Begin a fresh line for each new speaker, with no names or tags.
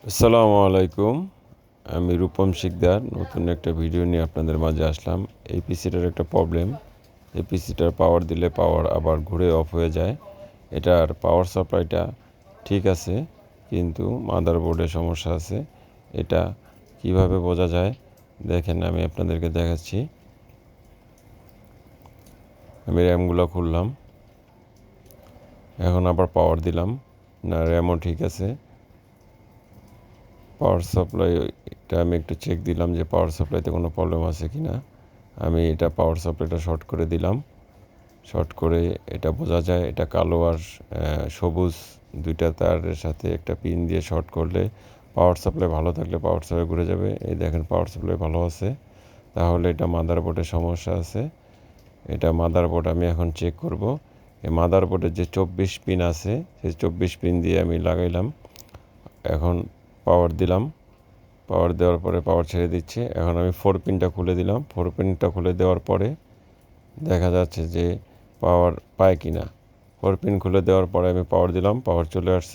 আসসালামু আলাইকুম। আমি রূপম শিকদার নতুন একটা ভিডিও নিয়ে আপনাদের মাঝে আসলাম। এই পিসিটার একটা প্রবলেম, এই পিসিটার পাওয়ার দিলে পাওয়ার আবার ঘুরে অফ হয়ে যায়। এটার পাওয়ার সাপ্লাইটা ঠিক আছে, কিন্তু মাদারবোর্ডে সমস্যা আছে। এটা কিভাবে বোঝা যায় দেখেন, আমি আপনাদেরকে দেখাচ্ছি। আমি র্যামগুলো খুললাম, এখন আবার পাওয়ার দিলাম, না র্যামও ঠিক আছে। পাওয়ার সাপ্লাইটা আমি একটু চেক দিলাম যে পাওয়ার সাপ্লাইতে কোনো প্রবলেম আছে কি না। আমি এটা পাওয়ার সাপ্লাইটা শর্ট করে দিলাম। শর্ট করে এটা বোঝা যায়, এটা কালো আর সবুজ দুইটা তারের সাথে একটা পিন দিয়ে শর্ট করলে পাওয়ার সাপ্লাই ভালো থাকলে পাওয়ার সাপ্লাই ঘুরে যাবে। এই দেখেন পাওয়ার সাপ্লাই ভালো আছে, তাহলে এটা মাদারবোর্ডের সমস্যা আছে। এটা মাদারবোর্ড আমি এখন চেক করব। এই মাদারবোর্ডের যে 24 পিন আছে, সেই 24 পিন দিয়ে আমি লাগাইলাম। এখন পাওয়ার দিলাম, পাওয়ার দেওয়ার পরে পাওয়ার ছেড়ে দিচ্ছে। এখন আমি 4 পিনটা খুলে দিলাম। 4 পিনটা খুলে দেওয়ার পরে দেখা যাচ্ছে যে পাওয়ার পায় কি না। 4 পিন খুলে দেওয়ার পরে আমি পাওয়ার দিলাম, পাওয়ার চলে আসছে।